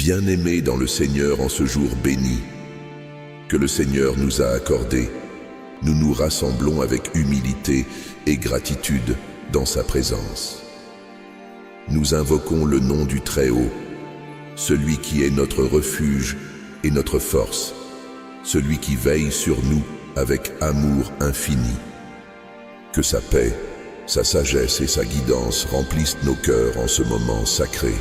Bien-aimés dans le Seigneur en ce jour béni que le Seigneur nous a accordé, nous nous rassemblons avec humilité et gratitude dans sa présence. Nous invoquons le nom du Très-Haut, celui qui est notre refuge et notre force, celui qui veille sur nous avec amour infini. Que sa paix, sa sagesse et sa guidance remplissent nos cœurs en ce moment sacré.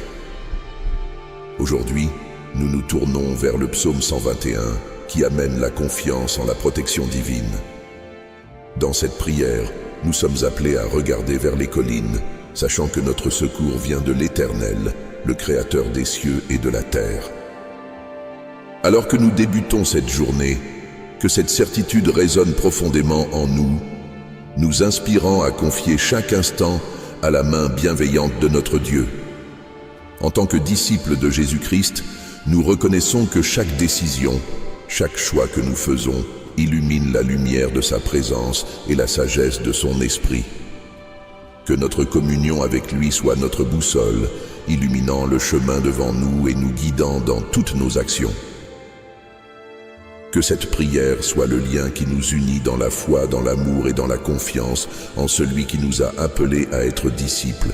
Aujourd'hui, nous nous tournons vers le psaume 121 qui amène la confiance en la protection divine. Dans cette prière, nous sommes appelés à regarder vers les collines, sachant que notre secours vient de l'Éternel, le Créateur des cieux et de la terre. Alors que nous débutons cette journée, que cette certitude résonne profondément en nous, nous inspirant à confier chaque instant à la main bienveillante de notre Dieu. En tant que disciples de Jésus-Christ, nous reconnaissons que chaque décision, chaque choix que nous faisons, illumine la lumière de sa présence et la sagesse de son esprit. Que notre communion avec lui soit notre boussole, illuminant le chemin devant nous et nous guidant dans toutes nos actions. Que cette prière soit le lien qui nous unit dans la foi, dans l'amour et dans la confiance en celui qui nous a appelés à être disciples.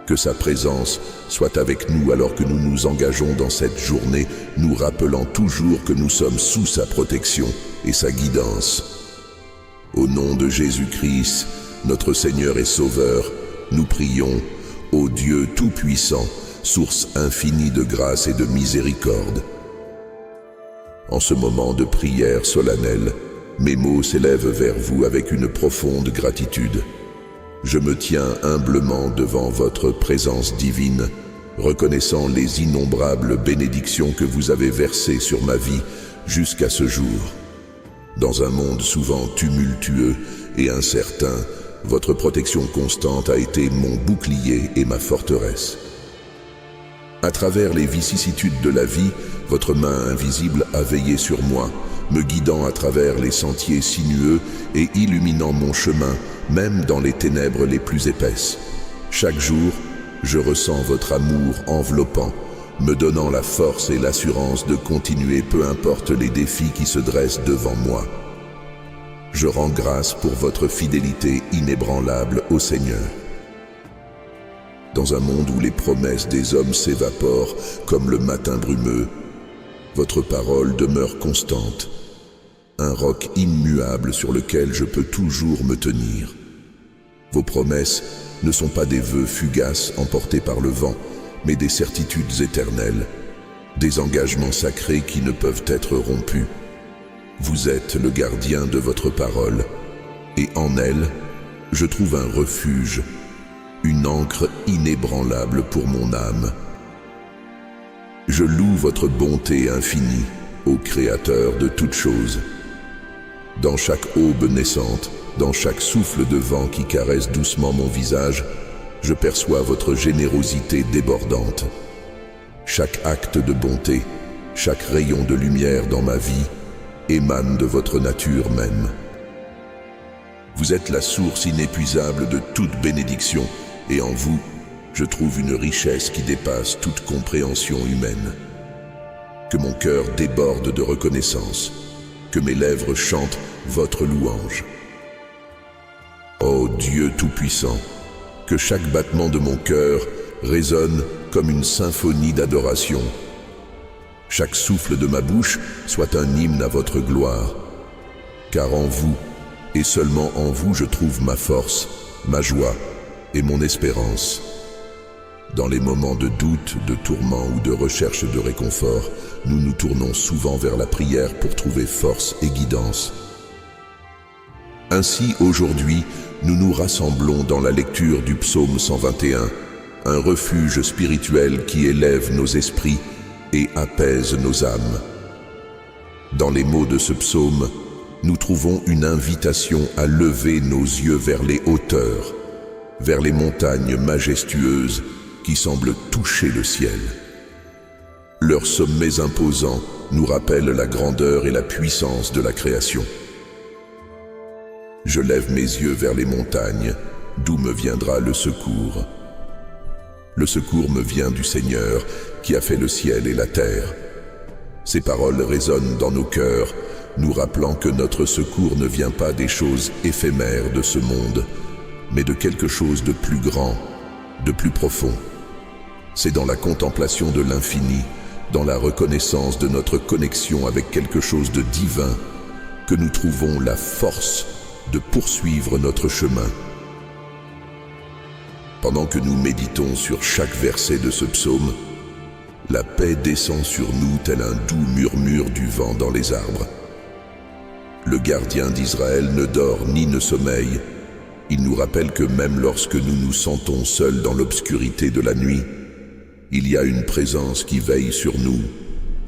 Que sa présence soit avec nous alors que nous nous engageons dans cette journée, nous rappelant toujours que nous sommes sous sa protection et sa guidance. Au nom de Jésus-Christ, notre Seigneur et Sauveur, nous prions, ô Dieu Tout-Puissant, source infinie de grâce et de miséricorde. En ce moment de prière solennelle, mes mots s'élèvent vers vous avec une profonde gratitude. Je me tiens humblement devant votre présence divine, reconnaissant les innombrables bénédictions que vous avez versées sur ma vie jusqu'à ce jour. Dans un monde souvent tumultueux et incertain, votre protection constante a été mon bouclier et ma forteresse. À travers les vicissitudes de la vie, votre main invisible a veillé sur moi, me guidant à travers les sentiers sinueux et illuminant mon chemin, même dans les ténèbres les plus épaisses. Chaque jour, je ressens votre amour enveloppant, me donnant la force et l'assurance de continuer peu importe les défis qui se dressent devant moi. Je rends grâce pour votre fidélité inébranlable au Seigneur. Dans un monde où les promesses des hommes s'évaporent comme le matin brumeux, votre parole demeure constante, un roc immuable sur lequel je peux toujours me tenir. Vos promesses ne sont pas des vœux fugaces emportés par le vent, mais des certitudes éternelles, des engagements sacrés qui ne peuvent être rompus. Vous êtes le gardien de votre parole, et en elle, je trouve un refuge, une ancre inébranlable pour mon âme. Je loue votre bonté infinie, ô Créateur de toutes choses. Dans chaque aube naissante, dans chaque souffle de vent qui caresse doucement mon visage, je perçois votre générosité débordante. Chaque acte de bonté, chaque rayon de lumière dans ma vie, émane de votre nature même. Vous êtes la source inépuisable de toute bénédiction, et en vous, je trouve une richesse qui dépasse toute compréhension humaine. Que mon cœur déborde de reconnaissance, que mes lèvres chantent votre louange. Ô Dieu Tout-Puissant, que chaque battement de mon cœur résonne comme une symphonie d'adoration. Chaque souffle de ma bouche soit un hymne à votre gloire, car en vous, et seulement en vous, je trouve ma force, ma joie et mon espérance. Dans les moments de doute, de tourment ou de recherche de réconfort, nous nous tournons souvent vers la prière pour trouver force et guidance. Ainsi, aujourd'hui, nous nous rassemblons dans la lecture du psaume 121, un refuge spirituel qui élève nos esprits et apaise nos âmes. Dans les mots de ce psaume, nous trouvons une invitation à lever nos yeux vers les hauteurs, vers les montagnes majestueuses qui semblent toucher le ciel. Leurs sommets imposants nous rappellent la grandeur et la puissance de la création. Je lève mes yeux vers les montagnes, d'où me viendra le secours. Le secours me vient du Seigneur, qui a fait le ciel et la terre. Ces paroles résonnent dans nos cœurs, nous rappelant que notre secours ne vient pas des choses éphémères de ce monde, mais de quelque chose de plus grand, de plus profond. C'est dans la contemplation de l'infini, dans la reconnaissance de notre connexion avec quelque chose de divin, que nous trouvons la force de poursuivre notre chemin. Pendant que nous méditons sur chaque verset de ce psaume, la paix descend sur nous tel un doux murmure du vent dans les arbres. Le gardien d'Israël ne dort ni ne sommeille. Il nous rappelle que même lorsque nous nous sentons seuls dans l'obscurité de la nuit, il y a une présence qui veille sur nous,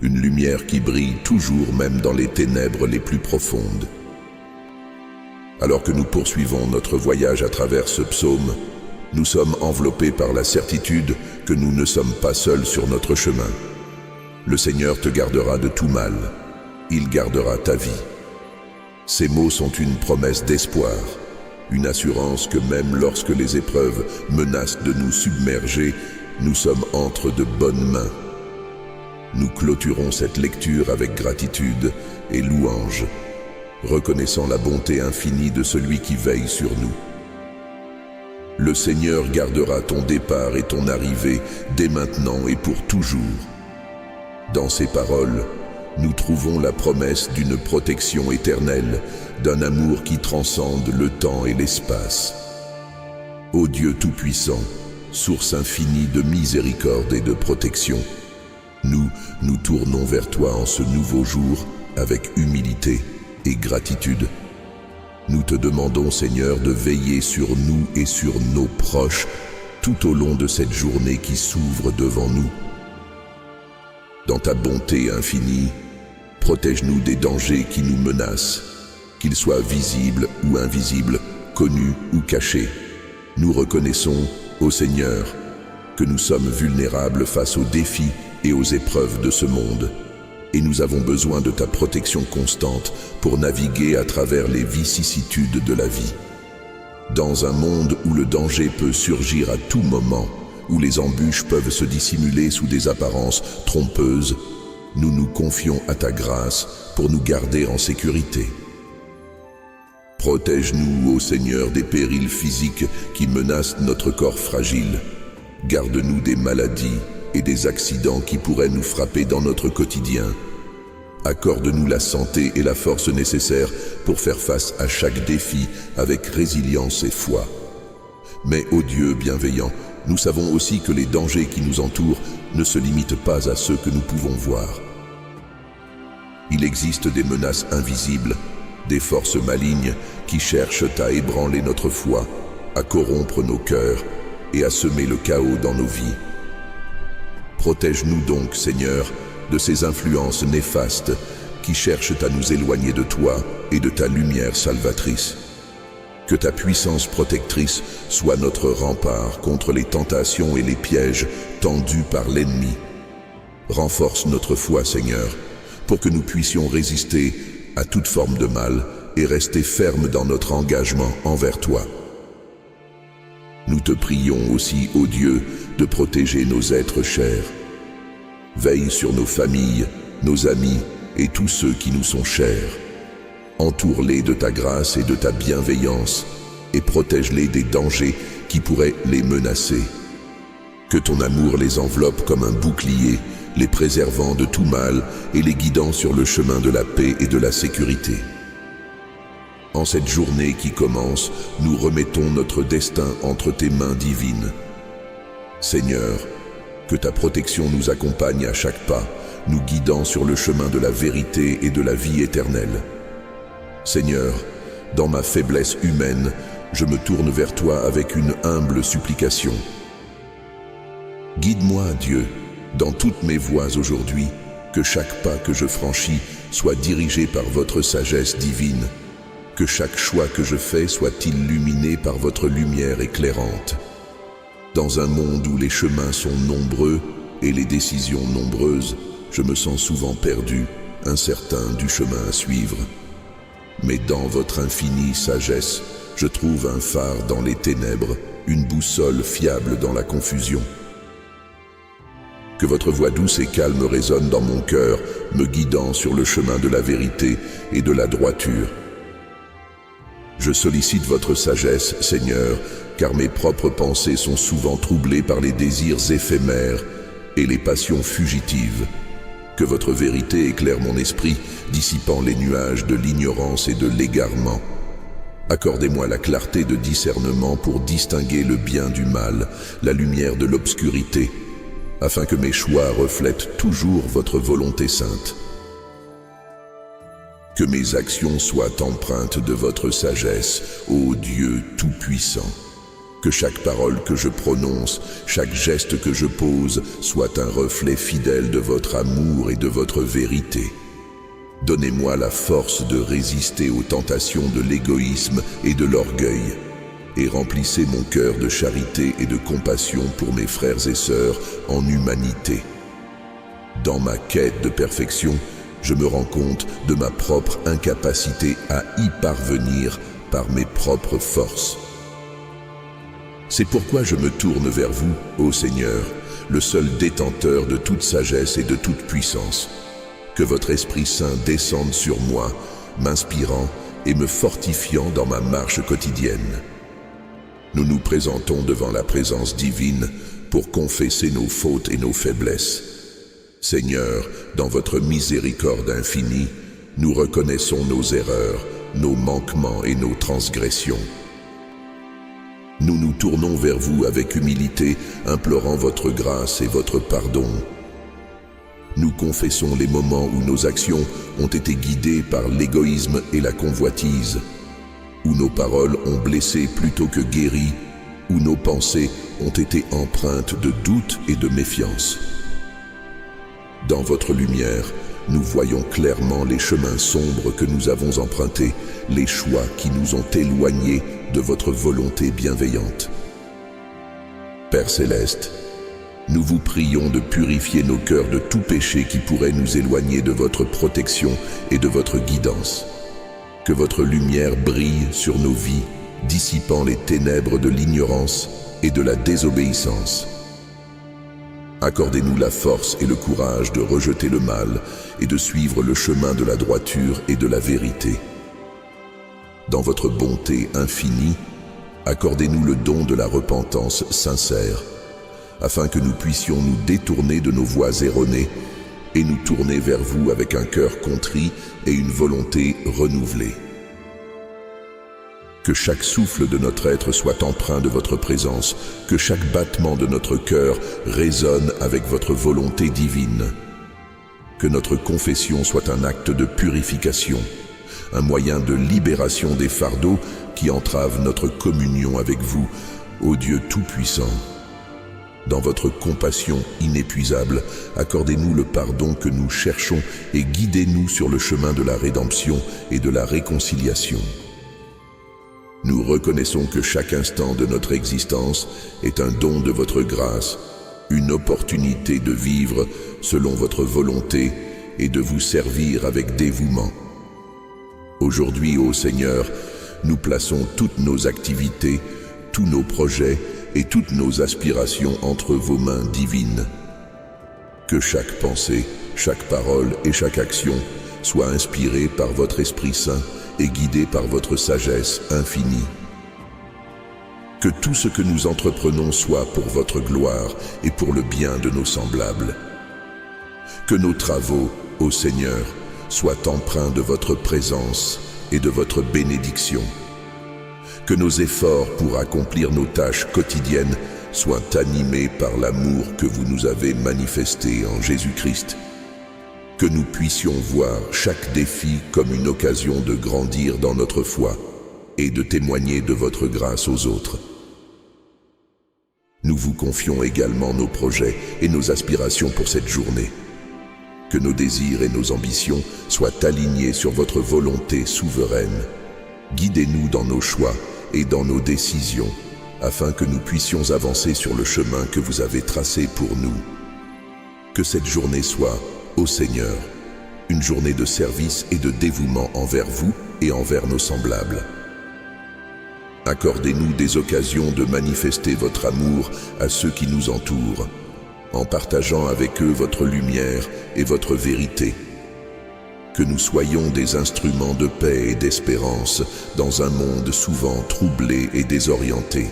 une lumière qui brille toujours même dans les ténèbres les plus profondes. Alors que nous poursuivons notre voyage à travers ce psaume, nous sommes enveloppés par la certitude que nous ne sommes pas seuls sur notre chemin. Le Seigneur te gardera de tout mal, il gardera ta vie. Ces mots sont une promesse d'espoir, une assurance que même lorsque les épreuves menacent de nous submerger, nous sommes entre de bonnes mains. Nous clôturons cette lecture avec gratitude et louange, reconnaissant la bonté infinie de celui qui veille sur nous. Le Seigneur gardera ton départ et ton arrivée dès maintenant et pour toujours. Dans ces paroles, nous trouvons la promesse d'une protection éternelle, d'un amour qui transcende le temps et l'espace. Ô Dieu Tout-Puissant, source infinie de miséricorde et de protection, nous tournons vers toi en ce nouveau jour avec humilité et gratitude. Nous te demandons, Seigneur, de veiller sur nous et sur nos proches tout au long de cette journée qui s'ouvre devant nous. Dans ta bonté infinie, protège-nous des dangers qui nous menacent, qu'ils soient visibles ou invisibles, connus ou cachés. Nous reconnaissons, ô Seigneur, que nous sommes vulnérables face aux défis et aux épreuves de ce monde, et nous avons besoin de ta protection constante pour naviguer à travers les vicissitudes de la vie. Dans un monde où le danger peut surgir à tout moment, où les embûches peuvent se dissimuler sous des apparences trompeuses, nous nous confions à ta grâce pour nous garder en sécurité. Protège-nous, ô Seigneur, des périls physiques qui menacent notre corps fragile. Garde-nous des maladies et des accidents qui pourraient nous frapper dans notre quotidien. Accorde-nous la santé et la force nécessaires pour faire face à chaque défi avec résilience et foi. Mais, ô Dieu bienveillant, nous savons aussi que les dangers qui nous entourent ne se limitent pas à ceux que nous pouvons voir. Il existe des menaces invisibles, des forces malignes qui cherchent à ébranler notre foi, à corrompre nos cœurs et à semer le chaos dans nos vies. Protège-nous donc, Seigneur, de ces influences néfastes qui cherchent à nous éloigner de toi et de ta lumière salvatrice. Que ta puissance protectrice soit notre rempart contre les tentations et les pièges tendus par l'ennemi. Renforce notre foi, Seigneur, pour que nous puissions résister à toute forme de mal et rester fermes dans notre engagement envers toi. Nous te prions aussi, ô Dieu, de protéger nos êtres chers. Veille sur nos familles, nos amis et tous ceux qui nous sont chers. Entoure-les de ta grâce et de ta bienveillance et protège-les des dangers qui pourraient les menacer. Que ton amour les enveloppe comme un bouclier, les préservant de tout mal et les guidant sur le chemin de la paix et de la sécurité. En cette journée qui commence, nous remettons notre destin entre tes mains divines. Seigneur, que ta protection nous accompagne à chaque pas, nous guidant sur le chemin de la vérité et de la vie éternelle. Seigneur, dans ma faiblesse humaine, je me tourne vers toi avec une humble supplication. Guide-moi, Dieu, dans toutes mes voies aujourd'hui, que chaque pas que je franchis soit dirigé par votre sagesse divine, que chaque choix que je fais soit illuminé par votre lumière éclairante. Dans un monde où les chemins sont nombreux et les décisions nombreuses, je me sens souvent perdu, incertain du chemin à suivre. Mais dans votre infinie sagesse, je trouve un phare dans les ténèbres, une boussole fiable dans la confusion. Que votre voix douce et calme résonne dans mon cœur, me guidant sur le chemin de la vérité et de la droiture. Je sollicite votre sagesse, Seigneur, car mes propres pensées sont souvent troublées par les désirs éphémères et les passions fugitives. Que votre vérité éclaire mon esprit, dissipant les nuages de l'ignorance et de l'égarement. Accordez-moi la clarté de discernement pour distinguer le bien du mal, la lumière de l'obscurité, afin que mes choix reflètent toujours votre volonté sainte. Que mes actions soient empreintes de votre sagesse, ô Dieu Tout-Puissant. Que chaque parole que je prononce, chaque geste que je pose, soit un reflet fidèle de votre amour et de votre vérité. Donnez-moi la force de résister aux tentations de l'égoïsme et de l'orgueil, et remplissez mon cœur de charité et de compassion pour mes frères et sœurs en humanité. Dans ma quête de perfection, je me rends compte de ma propre incapacité à y parvenir par mes propres forces. C'est pourquoi je me tourne vers vous, ô Seigneur, le seul détenteur de toute sagesse et de toute puissance. Que votre Esprit Saint descende sur moi, m'inspirant et me fortifiant dans ma marche quotidienne. Nous nous présentons devant la présence divine pour confesser nos fautes et nos faiblesses. Seigneur, dans votre miséricorde infinie, nous reconnaissons nos erreurs, nos manquements et nos transgressions. Nous nous tournons vers vous avec humilité, implorant votre grâce et votre pardon. Nous confessons les moments où nos actions ont été guidées par l'égoïsme et la convoitise, où nos paroles ont blessé plutôt que guéri, où nos pensées ont été empreintes de doute et de méfiance. Dans votre lumière, nous voyons clairement les chemins sombres que nous avons empruntés, les choix qui nous ont éloignés de votre volonté bienveillante. Père Céleste, nous vous prions de purifier nos cœurs de tout péché qui pourrait nous éloigner de votre protection et de votre guidance. Que votre lumière brille sur nos vies, dissipant les ténèbres de l'ignorance et de la désobéissance. Accordez-nous la force et le courage de rejeter le mal et de suivre le chemin de la droiture et de la vérité. Dans votre bonté infinie, accordez-nous le don de la repentance sincère, afin que nous puissions nous détourner de nos voies erronées et nous tourner vers vous avec un cœur contrit et une volonté renouvelée. Que chaque souffle de notre être soit empreint de votre présence, que chaque battement de notre cœur résonne avec votre volonté divine. Que notre confession soit un acte de purification, un moyen de libération des fardeaux qui entravent notre communion avec vous, ô Dieu Tout-Puissant. Dans votre compassion inépuisable, accordez-nous le pardon que nous cherchons et guidez-nous sur le chemin de la rédemption et de la réconciliation. Nous reconnaissons que chaque instant de notre existence est un don de votre grâce, une opportunité de vivre selon votre volonté et de vous servir avec dévouement. Aujourd'hui, ô Seigneur, nous plaçons toutes nos activités, tous nos projets et toutes nos aspirations entre vos mains divines. Que chaque pensée, chaque parole et chaque action soit inspirée par votre Esprit Saint et guidée par votre sagesse infinie. Que tout ce que nous entreprenons soit pour votre gloire et pour le bien de nos semblables. Que nos travaux, ô Seigneur, soient empreints de votre présence et de votre bénédiction. Que nos efforts pour accomplir nos tâches quotidiennes soient animés par l'amour que vous nous avez manifesté en Jésus-Christ. Que nous puissions voir chaque défi comme une occasion de grandir dans notre foi et de témoigner de votre grâce aux autres. Nous vous confions également nos projets et nos aspirations pour cette journée. Que nos désirs et nos ambitions soient alignés sur votre volonté souveraine. Guidez-nous dans nos choix et dans nos décisions, afin que nous puissions avancer sur le chemin que vous avez tracé pour nous. Que cette journée soit, ô Seigneur, une journée de service et de dévouement envers vous et envers nos semblables. Accordez-nous des occasions de manifester votre amour à ceux qui nous entourent, en partageant avec eux votre lumière et votre vérité. Que nous soyons des instruments de paix et d'espérance dans un monde souvent troublé et désorienté.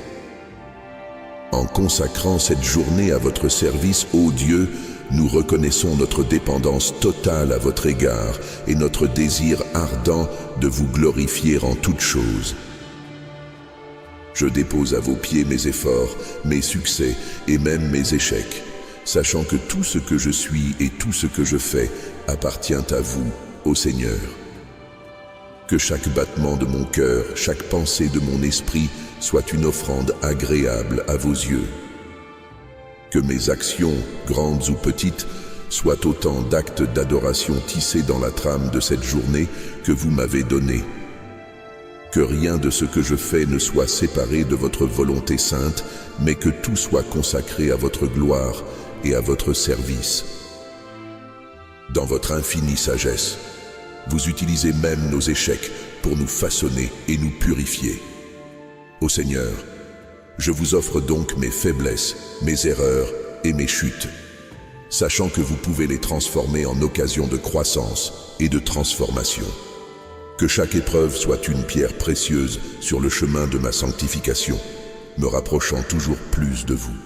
En consacrant cette journée à votre service, ô Dieu, nous reconnaissons notre dépendance totale à votre égard et notre désir ardent de vous glorifier en toutes choses. Je dépose à vos pieds mes efforts, mes succès et même mes échecs, sachant que tout ce que je suis et tout ce que je fais appartient à vous, ô Seigneur. Que chaque battement de mon cœur, chaque pensée de mon esprit soit une offrande agréable à vos yeux. Que mes actions, grandes ou petites, soient autant d'actes d'adoration tissés dans la trame de cette journée que vous m'avez donnée. Que rien de ce que je fais ne soit séparé de votre volonté sainte, mais que tout soit consacré à votre gloire et à votre service. Dans votre infinie sagesse, vous utilisez même nos échecs pour nous façonner et nous purifier. Ô Seigneur, je vous offre donc mes faiblesses, mes erreurs et mes chutes, sachant que vous pouvez les transformer en occasion de croissance et de transformation. Que chaque épreuve soit une pierre précieuse sur le chemin de ma sanctification, me rapprochant toujours plus de vous.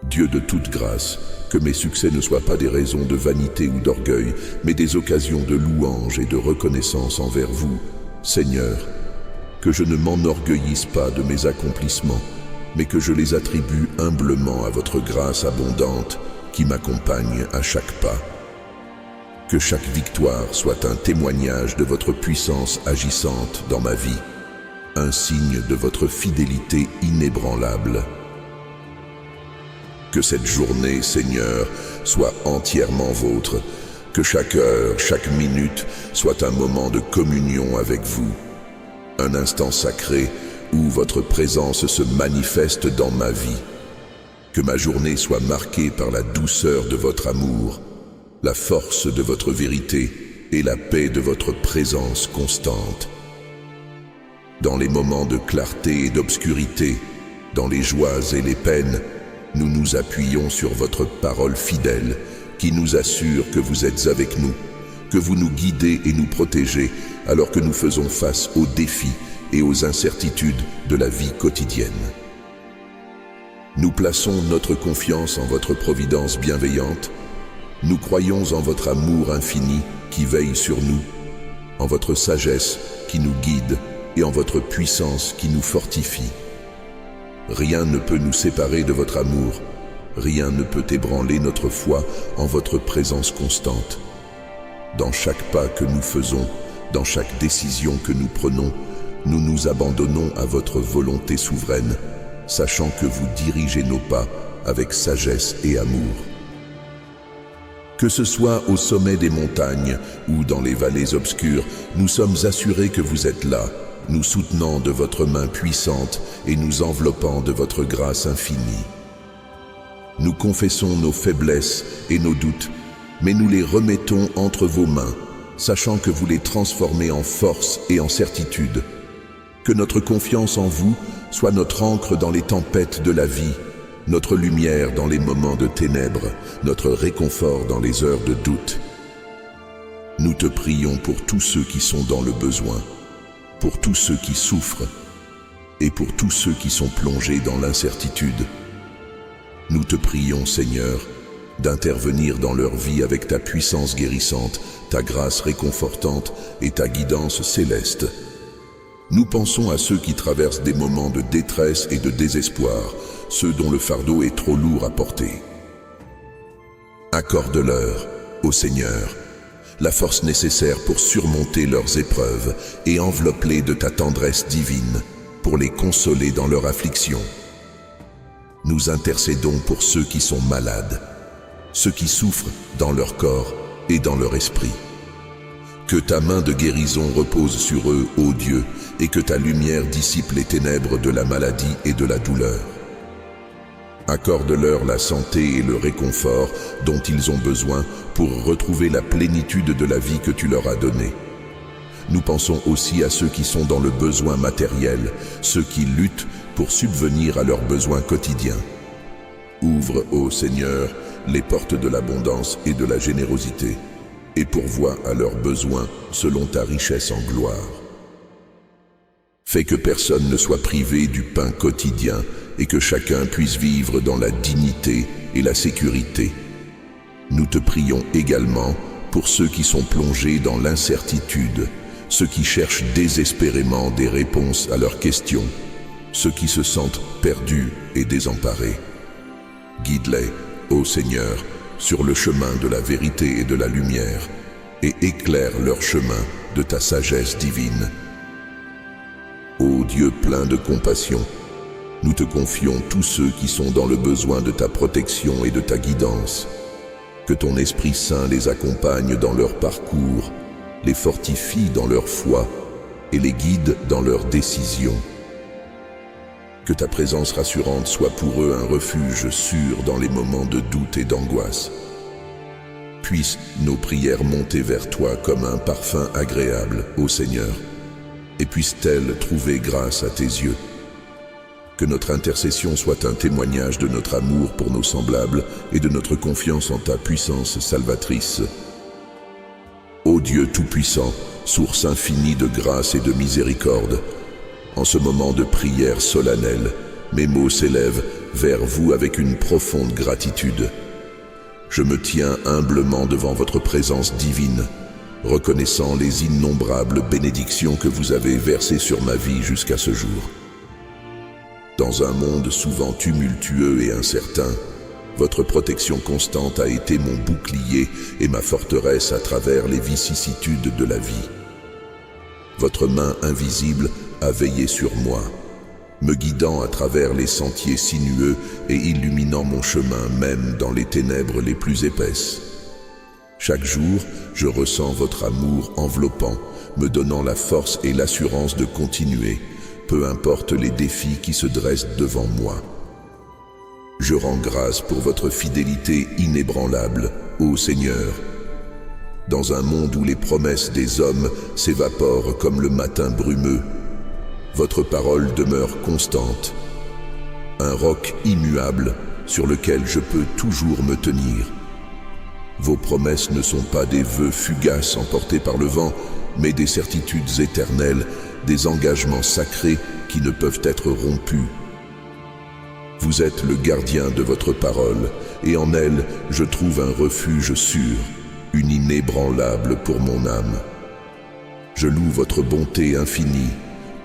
Dieu de toute grâce, que mes succès ne soient pas des raisons de vanité ou d'orgueil, mais des occasions de louange et de reconnaissance envers vous, Seigneur. Que je ne m'enorgueillisse pas de mes accomplissements, mais que je les attribue humblement à votre grâce abondante qui m'accompagne à chaque pas. Que chaque victoire soit un témoignage de votre puissance agissante dans ma vie, un signe de votre fidélité inébranlable. Que cette journée, Seigneur, soit entièrement vôtre, que chaque heure, chaque minute soit un moment de communion avec vous, un instant sacré où votre présence se manifeste dans ma vie. Que ma journée soit marquée par la douceur de votre amour, la force de votre vérité et la paix de votre présence constante. Dans les moments de clarté et d'obscurité, dans les joies et les peines, nous nous appuyons sur votre parole fidèle qui nous assure que vous êtes avec nous, que vous nous guidez et nous protégez alors que nous faisons face aux défis et aux incertitudes de la vie quotidienne. Nous plaçons notre confiance en votre providence bienveillante. Nous croyons en votre amour infini qui veille sur nous, en votre sagesse qui nous guide et en votre puissance qui nous fortifie. Rien ne peut nous séparer de votre amour, rien ne peut ébranler notre foi en votre présence constante. Dans chaque pas que nous faisons, dans chaque décision que nous prenons, nous nous abandonnons à votre volonté souveraine, sachant que vous dirigez nos pas avec sagesse et amour. Que ce soit au sommet des montagnes ou dans les vallées obscures, nous sommes assurés que vous êtes là, nous soutenant de votre main puissante et nous enveloppant de votre grâce infinie. Nous confessons nos faiblesses et nos doutes, mais nous les remettons entre vos mains, sachant que vous les transformez en force et en certitude. Que notre confiance en vous soit notre ancre dans les tempêtes de la vie, notre lumière dans les moments de ténèbres, notre réconfort dans les heures de doute. Nous te prions pour tous ceux qui sont dans le besoin, pour tous ceux qui souffrent et pour tous ceux qui sont plongés dans l'incertitude. Nous te prions, Seigneur, d'intervenir dans leur vie avec ta puissance guérissante, ta grâce réconfortante et ta guidance céleste. Nous pensons à ceux qui traversent des moments de détresse et de désespoir, ceux dont le fardeau est trop lourd à porter. Accorde-leur, ô Seigneur, la force nécessaire pour surmonter leurs épreuves et enveloppe-les de ta tendresse divine pour les consoler dans leur affliction. Nous intercédons pour ceux qui sont malades, ceux qui souffrent dans leur corps et dans leur esprit. Que ta main de guérison repose sur eux, ô Dieu, et que ta lumière dissipe les ténèbres de la maladie et de la douleur. Accorde-leur la santé et le réconfort dont ils ont besoin pour retrouver la plénitude de la vie que tu leur as donnée. Nous pensons aussi à ceux qui sont dans le besoin matériel, ceux qui luttent pour subvenir à leurs besoins quotidiens. Ouvre, ô Seigneur, les portes de l'abondance et de la générosité, et pourvois à leurs besoins selon ta richesse en gloire. Fais que personne ne soit privé du pain quotidien et que chacun puisse vivre dans la dignité et la sécurité. Nous te prions également pour ceux qui sont plongés dans l'incertitude, ceux qui cherchent désespérément des réponses à leurs questions, ceux qui se sentent perdus et désemparés. Guide-les, ô Seigneur, sur le chemin de la vérité et de la lumière, et éclaire leur chemin de ta sagesse divine. Ô Dieu plein de compassion, nous te confions tous ceux qui sont dans le besoin de ta protection et de ta guidance. Que ton Esprit Saint les accompagne dans leur parcours, les fortifie dans leur foi et les guide dans leurs décisions. Que ta présence rassurante soit pour eux un refuge sûr dans les moments de doute et d'angoisse. Puissent nos prières monter vers toi comme un parfum agréable, ô Seigneur, et puissent-elles trouver grâce à tes yeux. Que notre intercession soit un témoignage de notre amour pour nos semblables et de notre confiance en ta puissance salvatrice. Ô Dieu Tout-Puissant, source infinie de grâce et de miséricorde, en ce moment de prière solennelle, mes mots s'élèvent vers vous avec une profonde gratitude. Je me tiens humblement devant votre présence divine, reconnaissant les innombrables bénédictions que vous avez versées sur ma vie jusqu'à ce jour. Dans un monde souvent tumultueux et incertain, votre protection constante a été mon bouclier et ma forteresse à travers les vicissitudes de la vie. Votre main invisible a veillé sur moi, me guidant à travers les sentiers sinueux et illuminant mon chemin même dans les ténèbres les plus épaisses. Chaque jour, je ressens votre amour enveloppant, me donnant la force et l'assurance de continuer, peu importe les défis qui se dressent devant moi. Je rends grâce pour votre fidélité inébranlable, ô Seigneur. Dans un monde où les promesses des hommes s'évaporent comme le matin brumeux, votre parole demeure constante, un roc immuable sur lequel je peux toujours me tenir. Vos promesses ne sont pas des vœux fugaces emportés par le vent, mais des certitudes éternelles, des engagements sacrés qui ne peuvent être rompus. Vous êtes le gardien de votre parole, et en elle, je trouve un refuge sûr, une inébranlable pour mon âme. Je loue votre bonté infinie,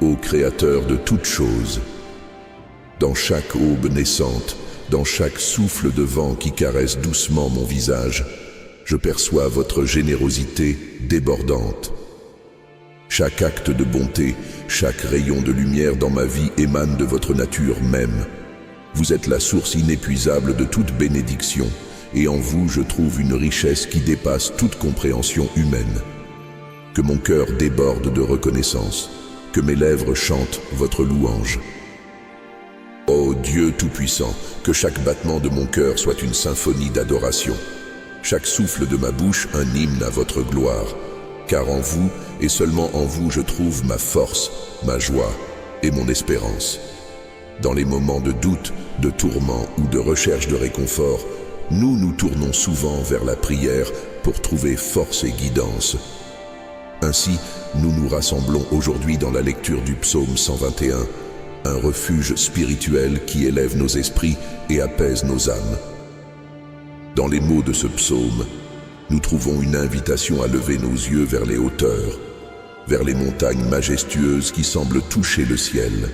ô Créateur de toutes choses. Dans chaque aube naissante, dans chaque souffle de vent qui caresse doucement mon visage, je perçois votre générosité débordante. Chaque acte de bonté, chaque rayon de lumière dans ma vie émane de votre nature même. Vous êtes la source inépuisable de toute bénédiction, et en vous je trouve une richesse qui dépasse toute compréhension humaine. Que mon cœur déborde de reconnaissance, que mes lèvres chantent votre louange. Ô Dieu Tout-Puissant, que chaque battement de mon cœur soit une symphonie d'adoration, chaque souffle de ma bouche un hymne à votre gloire, car en vous, et seulement en vous, je trouve ma force, ma joie et mon espérance. Dans les moments de doute, de tourment ou de recherche de réconfort, nous nous tournons souvent vers la prière pour trouver force et guidance. Ainsi, nous nous rassemblons aujourd'hui dans la lecture du psaume 121, un refuge spirituel qui élève nos esprits et apaise nos âmes. Dans les mots de ce psaume, nous trouvons une invitation à lever nos yeux vers les hauteurs, vers les montagnes majestueuses qui semblent toucher le ciel.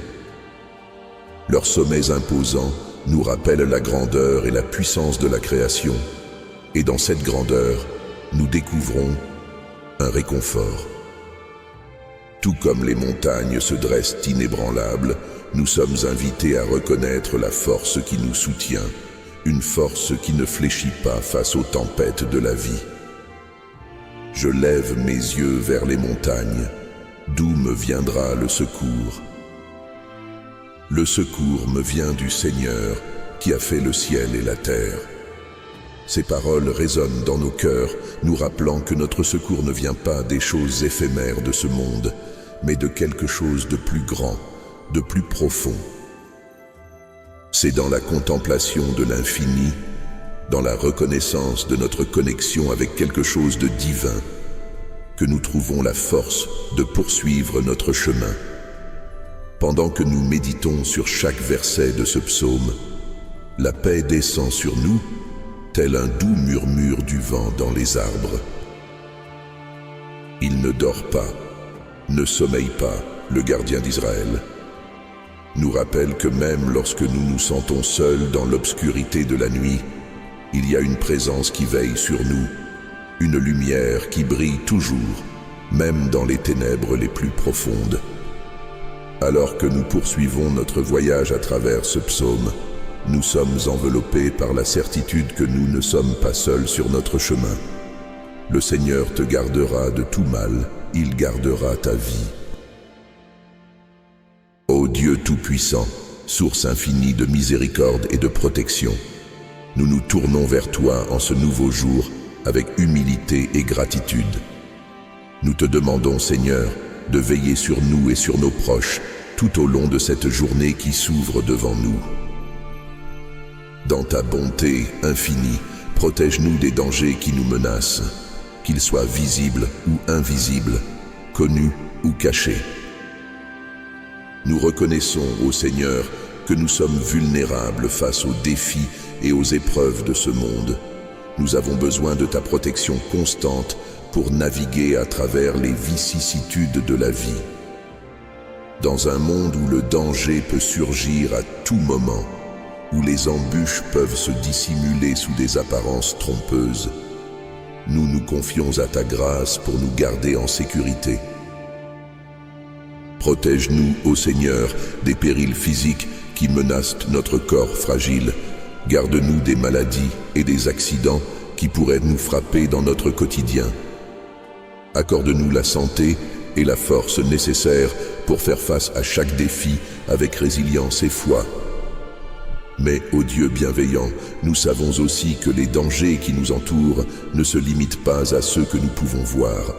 Leurs sommets imposants nous rappellent la grandeur et la puissance de la création, et dans cette grandeur, nous découvrons un réconfort. Tout comme les montagnes se dressent inébranlables, nous sommes invités à reconnaître la force qui nous soutient, une force qui ne fléchit pas face aux tempêtes de la vie. Je lève mes yeux vers les montagnes, d'où me viendra le secours. Le secours me vient du Seigneur qui a fait le ciel et la terre. Ces paroles résonnent dans nos cœurs, nous rappelant que notre secours ne vient pas des choses éphémères de ce monde, mais de quelque chose de plus grand, de plus profond. C'est dans la contemplation de l'infini, dans la reconnaissance de notre connexion avec quelque chose de divin, que nous trouvons la force de poursuivre notre chemin. Pendant que nous méditons sur chaque verset de ce psaume, la paix descend sur nous, tel un doux murmure du vent dans les arbres. Il ne dort pas, ne sommeille pas, le gardien d'Israël. Nous rappelle que même lorsque nous nous sentons seuls dans l'obscurité de la nuit, il y a une présence qui veille sur nous, une lumière qui brille toujours, même dans les ténèbres les plus profondes. Alors que nous poursuivons notre voyage à travers ce psaume, nous sommes enveloppés par la certitude que nous ne sommes pas seuls sur notre chemin. Le Seigneur te gardera de tout mal, il gardera ta vie. Ô Dieu Tout-Puissant, source infinie de miséricorde et de protection, nous nous tournons vers toi en ce nouveau jour avec humilité et gratitude. Nous te demandons, Seigneur, de veiller sur nous et sur nos proches tout au long de cette journée qui s'ouvre devant nous. Dans ta bonté infinie, protège-nous des dangers qui nous menacent, qu'ils soient visibles ou invisibles, connus ou cachés. Nous reconnaissons, ô Seigneur, que nous sommes vulnérables face aux défis et aux épreuves de ce monde. Nous avons besoin de ta protection constante pour naviguer à travers les vicissitudes de la vie. Dans un monde où le danger peut surgir à tout moment, où les embûches peuvent se dissimuler sous des apparences trompeuses, nous nous confions à ta grâce pour nous garder en sécurité. Protège-nous, ô Seigneur, des périls physiques qui menacent notre corps fragile. Garde-nous des maladies et des accidents qui pourraient nous frapper dans notre quotidien. Accorde-nous la santé et la force nécessaires pour faire face à chaque défi avec résilience et foi. Mais, ô Dieu bienveillant, nous savons aussi que les dangers qui nous entourent ne se limitent pas à ceux que nous pouvons voir.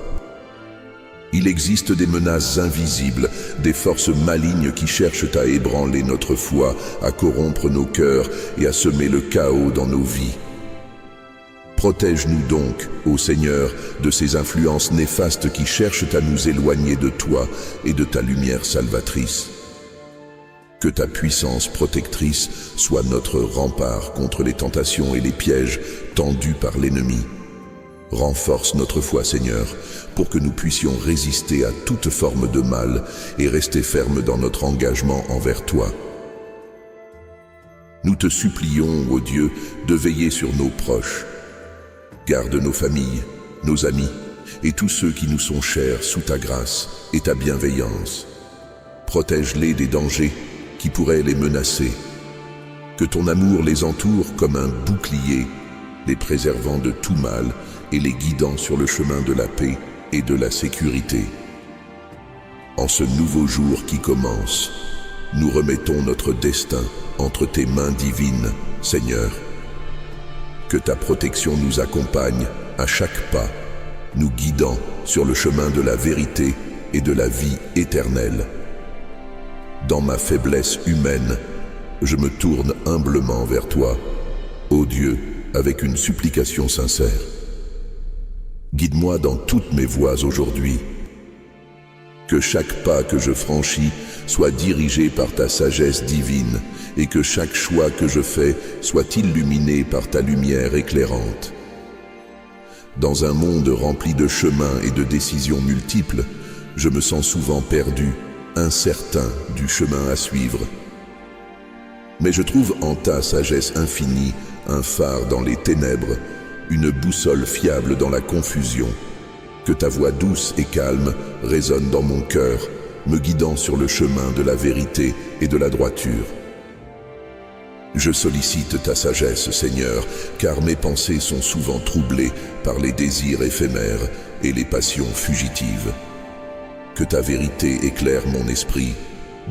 Il existe des menaces invisibles, des forces malignes qui cherchent à ébranler notre foi, à corrompre nos cœurs et à semer le chaos dans nos vies. Protège-nous donc, ô Seigneur, de ces influences néfastes qui cherchent à nous éloigner de toi et de ta lumière salvatrice. Que ta puissance protectrice soit notre rempart contre les tentations et les pièges tendus par l'ennemi. Renforce notre foi, Seigneur, pour que nous puissions résister à toute forme de mal et rester fermes dans notre engagement envers toi. Nous te supplions, ô Dieu, de veiller sur nos proches. Garde nos familles, nos amis et tous ceux qui nous sont chers sous ta grâce et ta bienveillance. Protège-les des dangers qui pourraient les menacer. Que ton amour les entoure comme un bouclier, les préservant de tout mal et les guidant sur le chemin de la paix et de la sécurité. En ce nouveau jour qui commence, nous remettons notre destin entre tes mains divines, Seigneur. Que ta protection nous accompagne à chaque pas, nous guidant sur le chemin de la vérité et de la vie éternelle. Dans ma faiblesse humaine, je me tourne humblement vers toi, ô Dieu, avec une supplication sincère. Guide-moi dans toutes mes voies aujourd'hui. Que chaque pas que je franchis soit dirigé par ta sagesse divine et que chaque choix que je fais soit illuminé par ta lumière éclairante. Dans un monde rempli de chemins et de décisions multiples, je me sens souvent perdu, incertain du chemin à suivre. Mais je trouve en ta sagesse infinie un phare dans les ténèbres, une boussole fiable dans la confusion. Que ta voix douce et calme résonne dans mon cœur, me guidant sur le chemin de la vérité et de la droiture. Je sollicite ta sagesse, Seigneur, car mes pensées sont souvent troublées par les désirs éphémères et les passions fugitives. Que ta vérité éclaire mon esprit,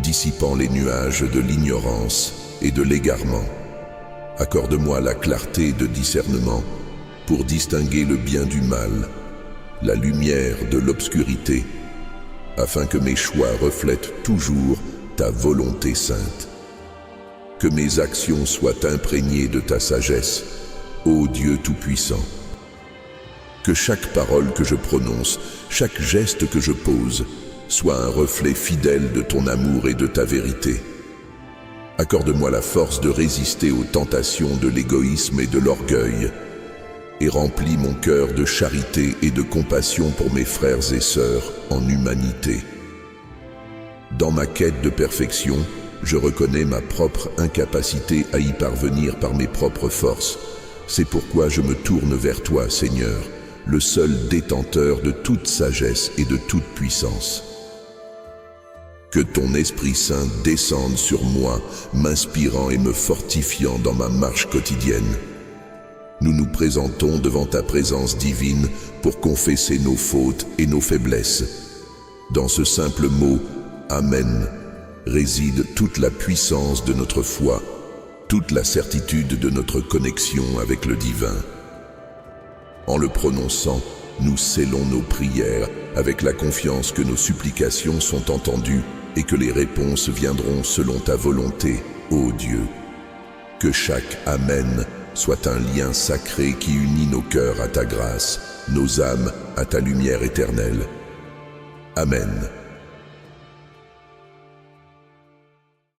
dissipant les nuages de l'ignorance et de l'égarement. Accorde-moi la clarté de discernement pour distinguer le bien du mal, la lumière de l'obscurité, afin que mes choix reflètent toujours ta volonté sainte. Que mes actions soient imprégnées de ta sagesse, ô Dieu Tout-Puissant. Que chaque parole que je prononce, chaque geste que je pose, soit un reflet fidèle de ton amour et de ta vérité. Accorde-moi la force de résister aux tentations de l'égoïsme et de l'orgueil, et remplis mon cœur de charité et de compassion pour mes frères et sœurs en humanité. Dans ma quête de perfection, je reconnais ma propre incapacité à y parvenir par mes propres forces. C'est pourquoi je me tourne vers toi, Seigneur, le seul détenteur de toute sagesse et de toute puissance. Que ton Esprit Saint descende sur moi, m'inspirant et me fortifiant dans ma marche quotidienne. Nous nous présentons devant ta présence divine pour confesser nos fautes et nos faiblesses. Dans ce simple mot, Amen, réside toute la puissance de notre foi, toute la certitude de notre connexion avec le divin. En le prononçant, nous scellons nos prières avec la confiance que nos supplications sont entendues et que les réponses viendront selon ta volonté, ô Dieu. Que chaque Amen soit un lien sacré qui unit nos cœurs à ta grâce, nos âmes à ta lumière éternelle. Amen.